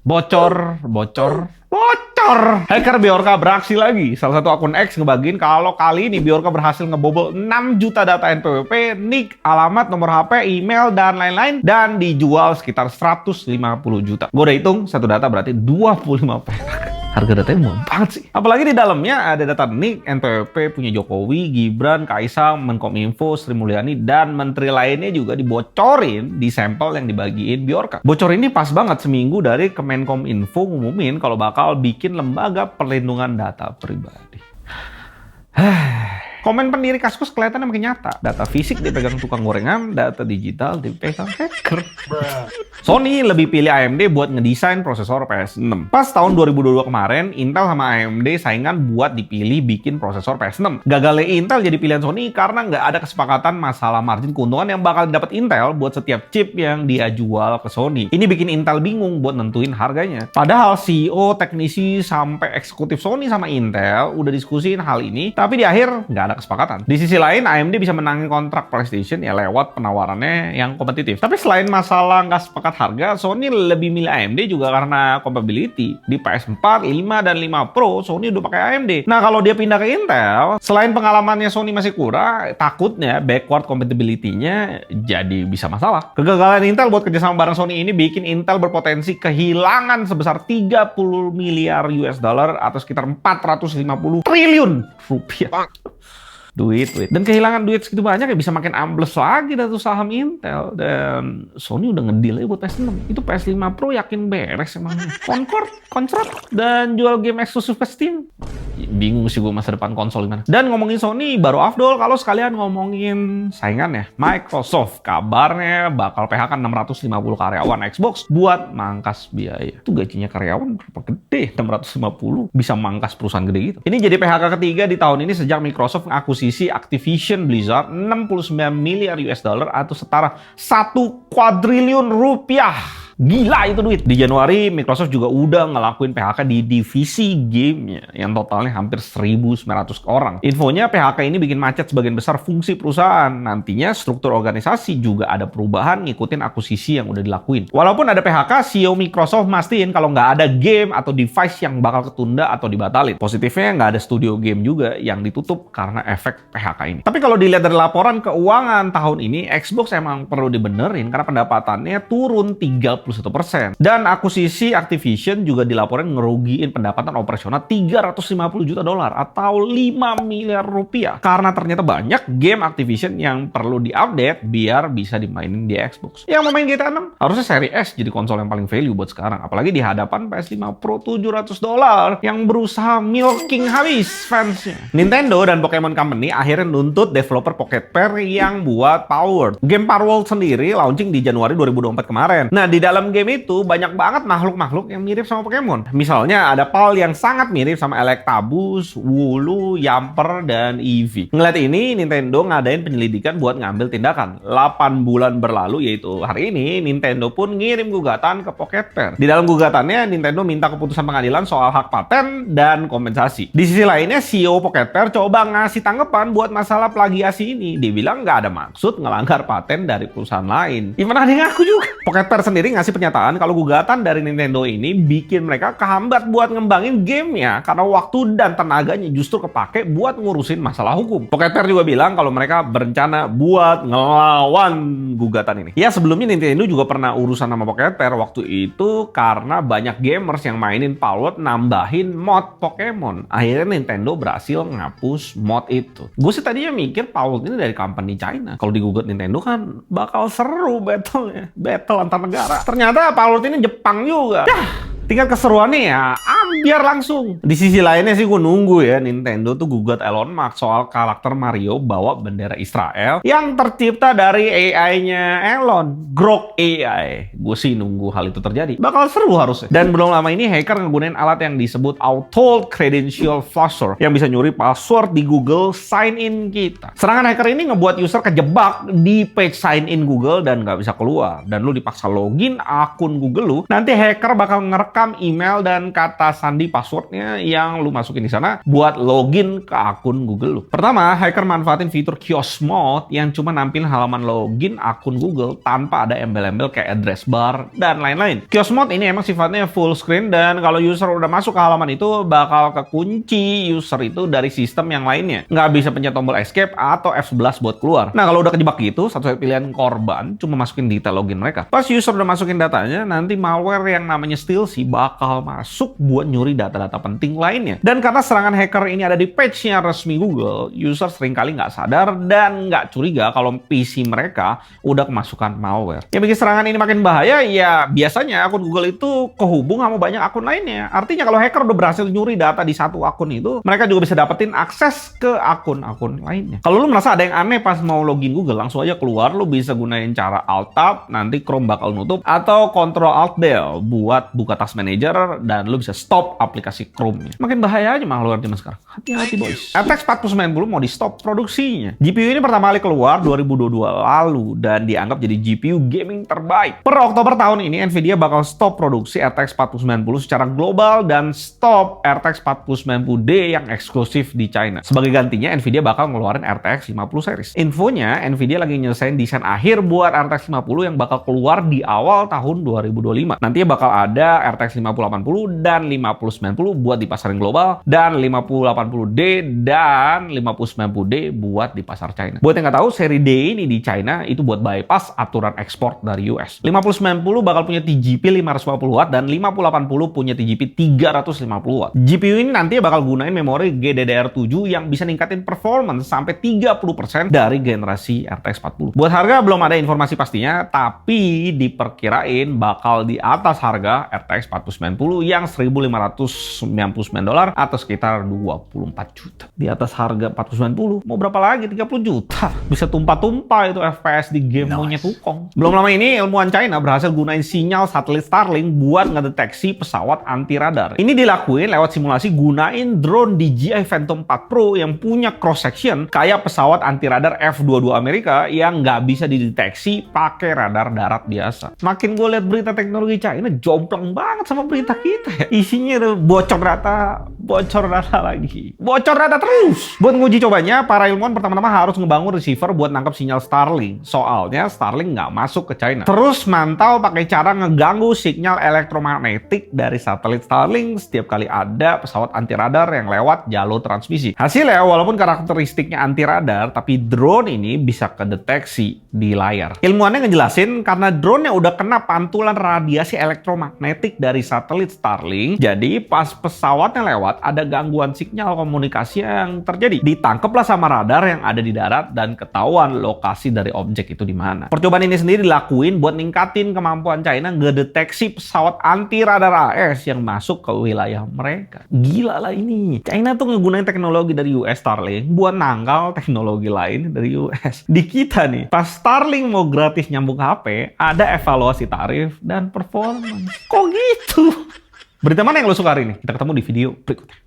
Bocor, bocor, bocor. Hacker Bjorka beraksi lagi. Salah satu akun X ngebagiin kalau kali ini Bjorka berhasil ngebobol 6 juta data NPWP, nick, alamat, nomor HP, email, dan lain-lain. Dan dijual sekitar 150 juta. Gue udah hitung, satu data berarti 25 perak. Harga datanya murah banget sih. Apalagi di dalamnya ada data NIK, NPWP punya Jokowi, Gibran, Kaisang, Menkominfo, Sri Mulyani, dan menteri lainnya juga dibocorin di sampel yang dibagiin Bjorka. Bocor ini pas banget seminggu dari Kemenkominfo ngumumin kalau bakal bikin lembaga perlindungan data pribadi. Komen pendiri Kaskus kelihatannya makin nyata. Data fisik dipegang tukang gorengan, data digital dipegang hacker. Sony lebih pilih AMD buat ngedesain prosesor PS6. Pas tahun 2022 kemarin, Intel sama AMD saingan buat dipilih bikin prosesor PS6. Gagalnya Intel jadi pilihan Sony karena nggak ada kesepakatan masalah margin keuntungan yang bakal dapat Intel buat setiap chip yang dia jual ke Sony. Ini bikin Intel bingung buat nentuin harganya. Padahal CEO, teknisi, sampai eksekutif Sony sama Intel udah diskusiin hal ini, tapi di akhir nggak ada kesepakatan. Di sisi lain, AMD bisa menangin kontrak PlayStation ya lewat penawarannya yang kompetitif. Tapi selain masalah nggak sepakat harga, Sony lebih milih AMD juga karena compatibility. Di PS4, 5, dan 5 Pro, Sony udah pakai AMD. Nah, kalau dia pindah ke Intel, selain pengalamannya Sony masih kurang, takutnya backward compatibility-nya jadi bisa masalah. Kegagalan Intel buat kerjasama bareng Sony ini bikin Intel berpotensi kehilangan sebesar 30 miliar US dollar atau sekitar 450 triliun rupiah. Duit. Dan kehilangan duit segitu banyak ya bisa makin ambles lagi dari saham Intel. Dan Sony udah ngedeal aja buat PS6. Itu PS5 Pro yakin beres emang. Concord, koncret, dan jual game eksklusif ke Steam. Bingung sih gue masa depan konsol gimana. Dan ngomongin Sony, baru afdol kalau sekalian ngomongin saingan ya. Microsoft kabarnya bakal PHK 650 karyawan Xbox buat mangkas biaya. Itu gajinya karyawan berapa gede? 650 bisa mangkas perusahaan gede gitu. Ini jadi PHK ketiga di tahun ini sejak Microsoft ngakuisisi Activision Blizzard 69 miliar US dollar atau setara 1 kuadriliun rupiah. Gila itu duit. Di Januari, Microsoft juga udah ngelakuin PHK di divisi gamenya yang totalnya hampir 1.900 orang. Infonya PHK ini bikin macet sebagian besar fungsi perusahaan. Nantinya struktur organisasi juga ada perubahan ngikutin akuisisi yang udah dilakuin. Walaupun ada PHK, CEO Microsoft mastiin kalau nggak ada game atau device yang bakal ketunda atau dibatalin. Positifnya nggak ada studio game juga yang ditutup karena efek PHK ini. Tapi kalau dilihat dari laporan keuangan tahun ini, Xbox emang perlu dibenerin karena pendapatannya turun 31%. Dan akuisisi Activision juga dilaporin ngerugiin pendapatan operasional 350 juta dolar atau 5 miliar rupiah. Karena ternyata banyak game Activision yang perlu diupdate biar bisa dimainin di Xbox. Yang mau main GTA 6 harusnya seri S jadi konsol yang paling value buat sekarang. Apalagi di hadapan PS5 Pro 700 dolar yang berusaha milking habis fansnya. Nintendo dan Pokemon Company akhirnya nuntut developer Pocket Pair yang buat Power. Game Palworld sendiri launching di Januari 2024 kemarin. Nah, di dalam game itu banyak banget makhluk-makhluk yang mirip sama Pokemon. Misalnya ada Pal yang sangat mirip sama Electabuzz, Wooloo, Yamper, dan Eevee. Ngeliat ini, Nintendo ngadain penyelidikan buat ngambil tindakan. 8 bulan berlalu, yaitu hari ini, Nintendo pun ngirim gugatan ke Pocket Pair. Di dalam gugatannya, Nintendo minta keputusan pengadilan soal hak paten dan kompensasi. Di sisi lainnya, CEO Pocket Pair coba ngasih tanggapan buat masalah plagiasi ini. Dia bilang nggak ada maksud ngelanggar paten dari perusahaan lain. Even ada yang ngaku juga. Pocket Pair sendiri ngasih pernyataan kalau gugatan dari Nintendo ini bikin mereka kehambat buat ngembangin gamenya karena waktu dan tenaganya justru kepake buat ngurusin masalah hukum. Pocket Pair juga bilang kalau mereka berencana buat ngelawan gugatan ini. Ya, sebelumnya Nintendo juga pernah urusan sama Pocket Pair waktu itu karena banyak gamers yang mainin Palworld nambahin mod Pokemon. Akhirnya Nintendo berhasil ngapus mod itu. Gue sih tadinya mikir Palworld ini dari company China. Kalau digugat Nintendo kan bakal seru battle-nya. Battle antar negara. Ternyata Palworld ini Jepang juga. Tingkat keseruannya ya ambiar langsung. Di sisi lainnya sih gue nunggu ya Nintendo tuh gugat Elon Musk soal karakter Mario bawa bendera Israel yang tercipta dari AI-nya Elon, Grok AI. Gue sih nunggu hal itu terjadi. Bakal seru harusnya. Dan belum lama ini hacker ngegunain alat yang disebut Auto Credential Flusher yang bisa nyuri password di Google Sign In kita. Serangan hacker ini ngebuat user kejebak di page sign in Google dan nggak bisa keluar. Dan lu dipaksa login akun Google lu, nanti hacker bakal ngerekam email dan kata sandi passwordnya yang lu masukin di sana buat login ke akun Google lu. Pertama, hacker manfaatin fitur Kiosk Mode yang cuma nampilin halaman login akun Google tanpa ada embel-embel kayak address bar dan lain-lain. Kiosk Mode ini emang sifatnya full screen dan kalau user udah masuk ke halaman itu bakal kekunci user itu dari sistem yang lainnya. Nggak bisa pencet tombol escape atau F11 buat keluar. Nah, kalau udah kejebak gitu, satu-satunya pilihan korban cuma masukin detail login mereka. Pas user udah masukin datanya, nanti malware yang namanya Stealthy bakal masuk buat nyuri data-data penting lainnya. Dan karena serangan hacker ini ada di page-nya resmi Google, user seringkali nggak sadar dan nggak curiga kalau PC mereka udah kemasukan malware. Yang bikin serangan ini makin bahaya, ya biasanya akun Google itu kehubung sama banyak akun lainnya. Artinya kalau hacker udah berhasil nyuri data di satu akun itu, mereka juga bisa dapetin akses ke akun-akun lainnya. Kalau lu merasa ada yang aneh pas mau login Google, langsung aja keluar, lu bisa gunain cara Alt-Tab, nanti Chrome bakal nutup, atau Ctrl-Alt-Del buat buka Task Manager, dan lu bisa stop aplikasi Chrome-nya. Makin bahaya aja malware zaman sekarang. Hati-hati boys. RTX 4090 mau di stop produksinya. GPU ini pertama kali keluar 2022 lalu, dan dianggap jadi GPU gaming terbaik. Per Oktober tahun ini, Nvidia bakal stop produksi RTX 4090 secara global, dan stop RTX 4090D yang eksklusif di China. Sebagai gantinya, Nvidia bakal ngeluarin RTX 50 series. Infonya, Nvidia lagi nyelesain desain akhir buat RTX 50 yang bakal keluar di awal tahun 2025. Nantinya bakal ada RTX 5080 dan 5090 buat dipasarin global, dan 5080D dan 5090D buat di pasar China. Buat yang nggak tahu, seri D ini di China itu buat bypass aturan ekspor dari US. 5090 bakal punya TGP 550W dan 5080 punya TGP 350W. GPU ini nantinya bakal gunain memori GDDR7 yang bisa ningkatin performance sampai 30% dari generasi RTX 40. Buat harga belum ada informasi pastinya, tapi diperkirain bakal di atas harga RTX 4090 yang $1.599 atau sekitar 24 juta. Di atas harga 4090, mau berapa lagi? 30 juta. Bisa tumpah-tumpah itu FPS di game monyet tukong. Belum lama ini, ilmuwan China berhasil gunain sinyal satelit Starlink buat ngedeteksi pesawat anti radar. Ini dilakuin lewat simulasi gunain drone DJI Phantom 4 Pro yang punya cross section kayak pesawat anti radar F-22 Amerika yang nggak bisa dideteksi pakai radar darat biasa. Makin gue lihat berita teknologi China, jomplang banget sama berita kita ya. Isinya tuh bocor data lagi. Bocor data terus. Buat nguji cobanya, para ilmuwan pertama-tama harus ngebangun receiver buat nangkep sinyal Starlink. Soalnya Starlink nggak masuk ke China. Terus mantau pakai cara ngeganggu sinyal elektromagnetik dari satelit Starlink setiap kali ada pesawat anti radar yang lewat jalur transmisi. Hasilnya, walaupun karakteristiknya anti radar, tapi drone ini bisa kedeteksi di layar. Ilmuwannya ngejelasin karena drone yang udah kena pantulan radiasi elektromagnetik dari satelit Starlink, jadi pas pesawatnya lewat ada gangguan sinyal komunikasi yang terjadi. Ditangkaplah sama radar yang ada di darat dan ketahuan lokasi dari objek itu di mana. Percobaan ini sendiri dilakuin buat ningkatin kemampuan China ngedeteksi pesawat anti radar AS yang masuk ke wilayah mereka. Gila lah ini. China tuh ngegunain teknologi dari US Starlink buat nangkal teknologi lain dari US. Di kita nih, pas Starlink mau gratis nyambung HP, ada evaluasi tarif dan performance. Kok gitu? Berita mana yang lo suka hari ini? Kita ketemu di video berikutnya.